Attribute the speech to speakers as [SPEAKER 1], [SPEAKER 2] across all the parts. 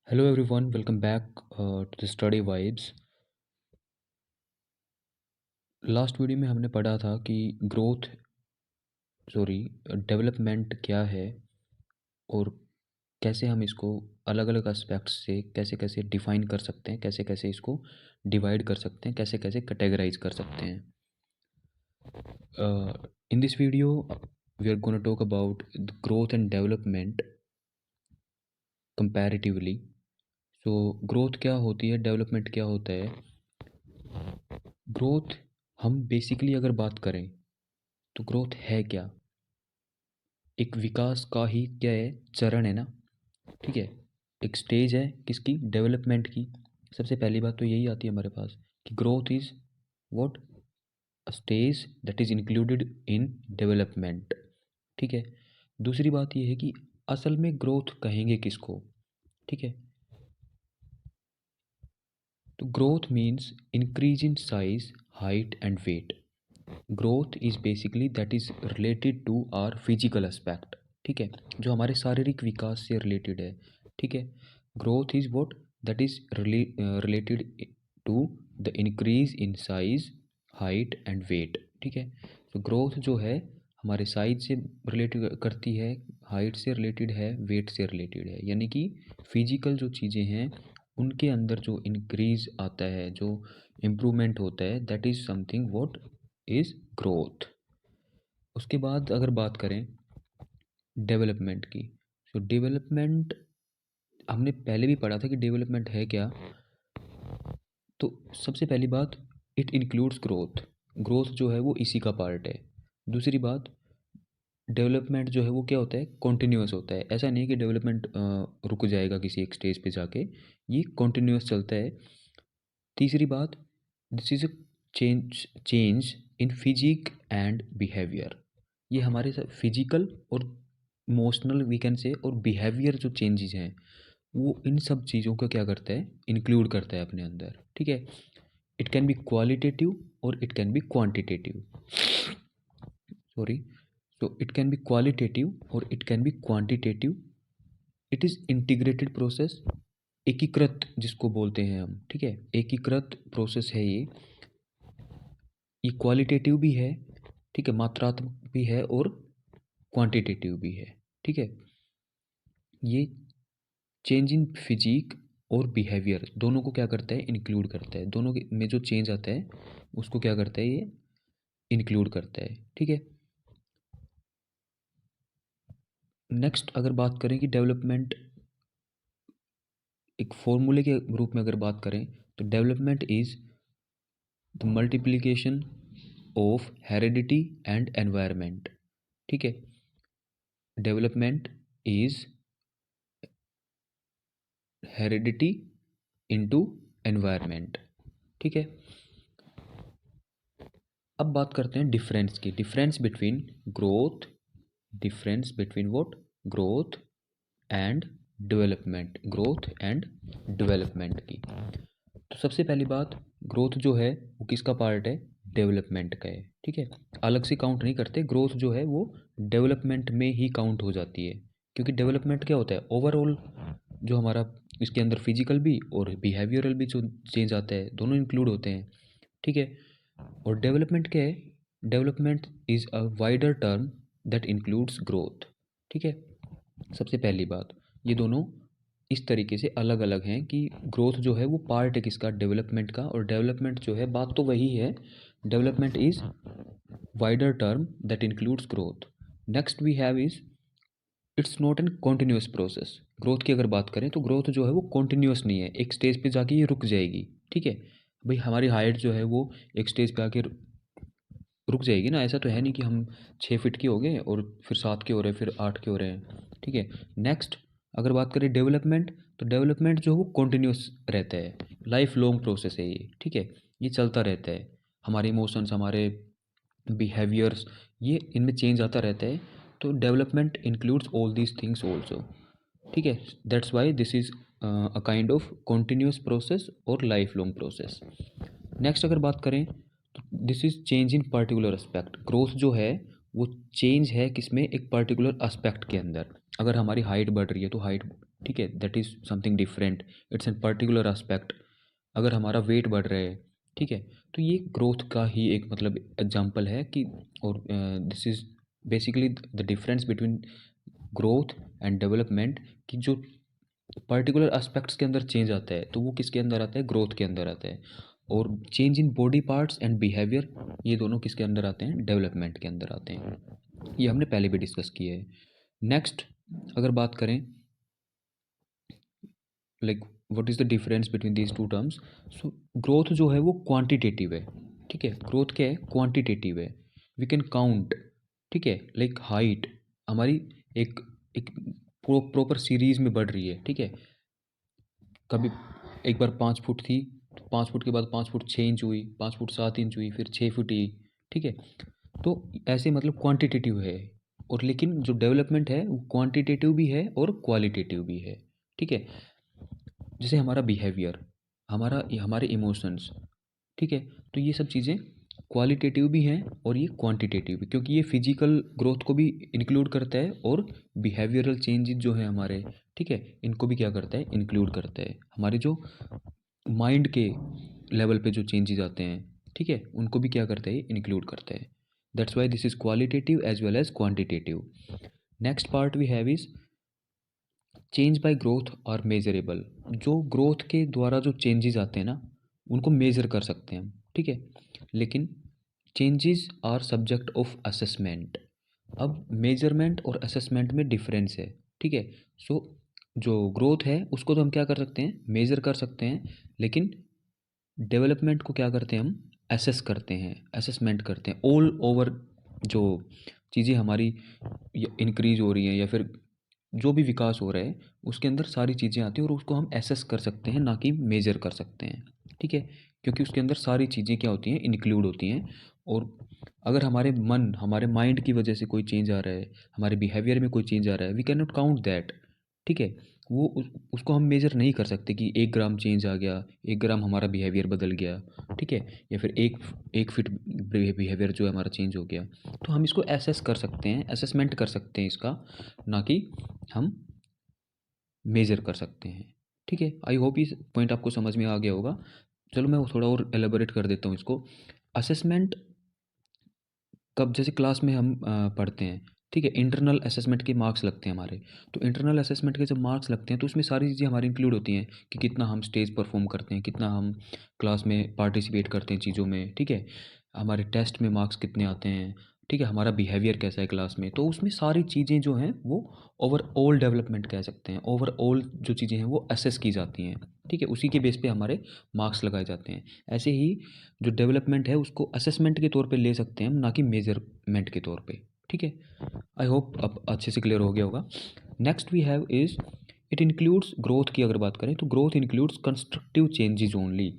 [SPEAKER 1] Hello everyone, welcome back to the Study Vibes. Last video में हमने पढ़ा था कि डेवलपमेंट क्या है और कैसे हम इसको अलग अलग एस्पेक्ट्स से कैसे कैसे डिफाइन कर सकते हैं, कैसे कैसे इसको डिवाइड कर सकते हैं, कैसे कैसे कैटेगराइज कर सकते हैं. In this video, we are going to talk about the growth and development comparatively. So growth क्या होती है, डेवलपमेंट क्या होता है. ग्रोथ, हम बेसिकली अगर बात करें तो ग्रोथ है क्या. एक विकास का ही क्या है, चरण है ना. ठीक है, एक स्टेज है किसकी, डेवलपमेंट की. सबसे पहली बात तो यही आती है हमारे पास कि growth is what, a stage that is included in development. ठीक है. दूसरी बात ये है कि असल में ग्रोथ कहेंगे किसको. ठीक है, तो growth means increase in size, height and weight. Growth is basically that is related to our physical aspect. ठीक है, जो हमारे शारीरिक विकास से रिलेटेड है. ठीक है, growth is what, that is related to the increase in size, height and weight. ठीक है, तो ग्रोथ जो है हमारे साइज से रिलेटेड करती है, हाइट से रिलेटेड है, वेट से रिलेटेड है. यानी कि फिजिकल जो चीज़ें हैं उनके अंदर जो इंक्रीज आता है, जो इम्प्रूवमेंट होता है, that is something what is growth. उसके बाद अगर बात करें डेवलपमेंट की, तो डेवलपमेंट हमने पहले भी पढ़ा था कि डेवलपमेंट है क्या. तो सबसे पहली बात, इट इंक्लूड्स ग्रोथ. ग्रोथ जो है वो इसी का पार्ट है. दूसरी बात, डेवलपमेंट जो है वो क्या होता है, कॉन्टिन्यूस होता है. ऐसा नहीं है कि डेवलपमेंट रुक जाएगा किसी एक स्टेज पे जाके, ये कॉन्टिन्यूस चलता है. तीसरी बात, this is a change in physique and behaviour. ये हमारे फिजिकल और इमोशनल वी कैन से और बिहेवियर जो चेंजेस हैं वो इन सब चीज़ों को क्या करता है, इंक्लूड करता है अपने अंदर. ठीक है, इट कैन बी क्वालिटेटिव और it can be quantitative. Sorry, so it can be qualitative और it can be quantitative. It is integrated process, एकीकृत जिसको बोलते हैं हम. ठीक है, एकीकृत प्रोसेस है ये क्वालिटेटिव भी है. ठीक है, मात्रात्मक भी है और क्वांटिटेटिव भी है. ठीक है, ये चेंज इन फिजिक और बिहेवियर दोनों को क्या करता है, इंक्लूड करता है. दोनों के में जो चेंज आता है उसको क्या करता है, ये इंक्लूड करता है. ठीक है. नेक्स्ट अगर बात करें कि डेवलपमेंट एक फॉर्मूले के रूप में अगर बात करें तो development is the multiplication of heredity and environment. ठीक है, development is heredity into environment. ठीक है. अब बात करते हैं डिफरेंस की. Difference between growth, difference between what, growth and development, growth and development की. तो सबसे पहली बात, ग्रोथ जो है वो किसका पार्ट है, डेवलपमेंट का है. ठीक है, अलग से काउंट नहीं करते. ग्रोथ जो है वो डेवलपमेंट में ही काउंट हो जाती है, क्योंकि डेवलपमेंट क्या होता है, ओवरऑल जो हमारा इसके अंदर फिजिकल भी और बिहेवियरल भी जो चेंज आता है दोनों इंक्लूड होते हैं. ठीक है, और डेवलपमेंट क्या है, development is a wider term that includes growth. ठीक है, सबसे पहली बात, ये दोनों इस तरीके से अलग अलग हैं कि ग्रोथ जो है वो पार्ट है किसका, डेवलपमेंट का. और डेवलपमेंट जो है, बात तो वही है, development is wider term that includes growth. Next we have is, it's not an continuous process. Growth की अगर बात करें तो ग्रोथ जो है वो कॉन्टिन्यूस नहीं है, एक स्टेज पे जाके ये रुक जाएगी. ठीक है, भाई हमारी हाइट जो है वो एक स्टेज पे आके रुक जाएगी ना. ऐसा तो है नहीं कि हम 6 फीट के हो गए और फिर 7 के हो रहे हैं, फिर 8 के हो रहे हैं. ठीक है. नेक्स्ट अगर बात करें डेवलपमेंट, तो डेवलपमेंट जो है वो कॉन्टिन्यूस रहता है, लाइफ लॉन्ग प्रोसेस है ये. ठीक है, ये चलता रहता है. हमारे इमोशंस, हमारे बिहेवियर्स, ये इनमें चेंज आता रहता है. तो development includes all these things also. ठीक है, that's why this is a kind of continuous process और लाइफ लॉन्ग प्रोसेस. नेक्स्ट अगर बात करें तो this is change in particular aspect. Growth जो है वो चेंज है किसमें, एक पर्टिकुलर एस्पेक्ट के अंदर. अगर हमारी हाइट बढ़ रही है तो हाइट ठीक है, that is something different, it's an particular aspect. अगर हमारा वेट बढ़ रहा है, ठीक है, तो ये ग्रोथ का ही एक मतलब एग्जांपल है कि, और this is basically the difference between growth and development, कि जो पर्टिकुलर एस्पेक्ट्स के अंदर चेंज आता है तो वो किसके अंदर आता है, ग्रोथ के अंदर आता है। और change in body parts and behaviour, ये दोनों किसके अंदर आते हैं, डेवलपमेंट के अंदर आते हैं। ये हमने पहले भी डिस्कस किया है। नेक्स्ट अगर बात करें, like what is the difference between these two terms. So growth जो है वो क्वांटिटेटिव है, ठीक है, ग्रोथ क्या है, क्वांटिटेटिव है, वी कैन काउंट, ठीक है, लाइक हाइट हमारी एक एक प्रॉपर सीरीज में बढ़ रही है, ठीक है, कभी एक बार 5 फुट थी, 5 फुट के बाद 5 फुट 6 इंच हुई, 5 फुट 7 इंच हुई, फिर 6 फुट ही, ठीक है। तो ऐसे मतलब क्वांटिटेटिव है। और लेकिन जो डेवलपमेंट है वो क्वांटिटेटिव भी है और क्वालिटेटिव भी है, ठीक है। जैसे हमारा बिहेवियर, हमारे इमोशंस, ठीक है, तो ये सब चीज़ें क्वालिटेटिव भी हैं और ये क्वांटिटेटिव भी, क्योंकि ये फिजिकल ग्रोथ को भी इंक्लूड करता है और बिहेवियरल चेंजेस जो हैं हमारे, ठीक है, इनको भी क्या करता है, इंक्लूड करता है। हमारे जो माइंड के लेवल पे जो चेंजेस आते हैं, ठीक है, उनको भी क्या करता है, इंक्लूड करता है। That's why this is qualitative as well as quantitative. Next part we have is change by growth और मेजरेबल। जो ग्रोथ के द्वारा जो चेंजेस आते हैं ना, उनको मेज़र कर सकते हैं हम, ठीक है, लेकिन changes are subject of assessment. अब मेजरमेंट और असेसमेंट में डिफरेंस है, ठीक है। सो जो ग्रोथ है उसको तो हम क्या कर सकते हैं, मेज़र कर सकते हैं, लेकिन डेवलपमेंट को क्या करते हैं, हम असेस करते हैं, असेसमेंट करते हैं। ऑल ओवर जो चीज़ें हमारी इंक्रीज हो रही हैं या फिर जो भी विकास हो रहा है उसके अंदर सारी चीज़ें आती हैं और उसको हम एसेस कर सकते हैं, ना कि मेज़र कर सकते हैं, ठीक है, क्योंकि उसके अंदर सारी चीज़ें क्या होती हैं, इंक्लूड होती हैं। और अगर हमारे माइंड की वजह से कोई चेंज आ रहा है, हमारे बिहेवियर में कोई चेंज आ रहा है, we can not count that, ठीक है। उसको हम मेज़र नहीं कर सकते कि 1 ग्राम चेंज आ गया, 1 ग्राम हमारा बिहेवियर बदल गया, ठीक है, या फिर एक फिट बिहेवियर जो है हमारा चेंज हो गया। तो हम इसको एसेस कर सकते हैं, असेसमेंट कर सकते हैं इसका, ना कि हम मेज़र कर सकते हैं, ठीक है। आई होप इस पॉइंट आपको समझ में आ गया होगा। चलो मैं वो थोड़ा और एलेबोरेट कर देता हूँ इसको। असेसमेंट कब, जैसे क्लास में हम पढ़ते हैं, ठीक है, इंटरनल असेसमेंट के मार्क्स लगते हैं हमारे। तो इंटरनल असेसमेंट के जब मार्क्स लगते हैं तो उसमें सारी चीज़ें हमारी इंक्लूड होती हैं कि कितना हम स्टेज परफॉर्म करते हैं, कितना हम क्लास में पार्टिसिपेट करते हैं चीज़ों में, ठीक है, हमारे टेस्ट में मार्क्स कितने आते हैं, ठीक है, हमारा बिहेवियर कैसा है क्लास में। तो उसमें सारी चीज़ें जो हैं वो ओवरऑल डेवलपमेंट कह सकते हैं, ओवरऑल जो चीज़ें हैं वो असेस की जाती हैं, ठीक है, उसी के बेस पे हमारे मार्क्स लगाए जाते हैं। ऐसे ही जो डेवलपमेंट है उसको असेसमेंट के तौर पे ले सकते हैं हम, ना कि मेजरमेंट के तौर पे, ठीक है। आई होप अब अच्छे से क्लियर हो गया होगा। Next we have is it includes, growth की अगर बात करें तो growth includes constructive changes only.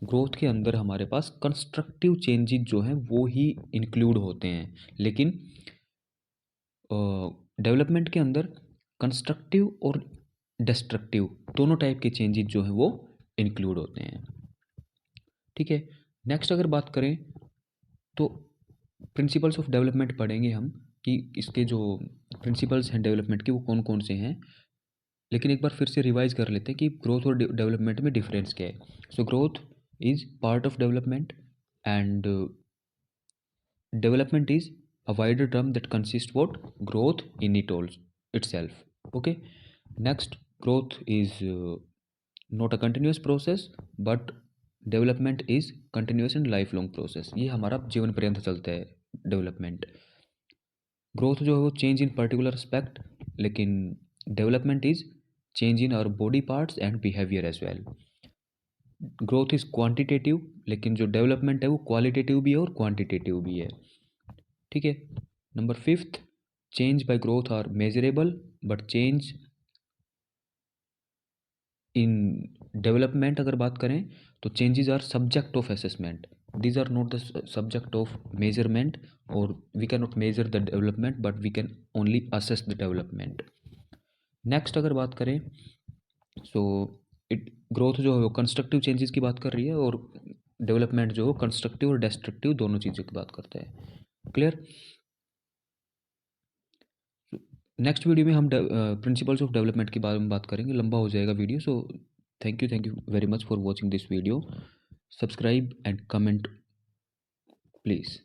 [SPEAKER 1] Growth के अंदर हमारे पास कंस्ट्रक्टिव चेंजेस जो हैं वो ही इंक्लूड होते हैं, लेकिन डेवलपमेंट के अंदर कंस्ट्रक्टिव और डिस्ट्रक्टिव दोनों टाइप के चेंजेस जो हैं वो इंक्लूड होते हैं, ठीक है। नेक्स्ट अगर बात करें तो प्रिंसिपल्स ऑफ डेवलपमेंट पढ़ेंगे हम, कि इसके जो प्रिंसिपल्स हैं डेवलपमेंट के वो कौन कौन से हैं। लेकिन एक बार फिर से रिवाइज कर लेते हैं कि ग्रोथ और डेवलपमेंट में डिफरेंस क्या है। So growth is part of development and development is a wider term that consist what, growth in itself, okay। next, growth is not a continuous process but development is continuous and lifelong process। ये हमारा जीवन पर्यंत चलता है development. Growth जो है वो change in particular aspect, लेकिन development is change in our body parts and behaviour as well. Growth is quantitative, लेकिन जो डेवलपमेंट है वो क्वालिटेटिव भी है और क्वांटिटेटिव भी है, ठीक है। Number fifth, change by growth are measurable but change in development अगर बात करें तो changes are subject of assessment, these are not the subject of measurement, और we can not measure the development but we can only assess the development. Next अगर बात करें, so it growth जो है वो कंस्ट्रक्टिव चेंजेस की बात कर रही है और डेवलपमेंट जो है कंस्ट्रक्टिव और डिस्ट्रक्टिव दोनों चीज़ों की बात करता है। क्लियर। नेक्स्ट वीडियो में हम प्रिंसिपल्स ऑफ डेवलपमेंट के बारे में बात करेंगे, लंबा हो जाएगा video. So thank you very much for watching this video. Subscribe and comment please.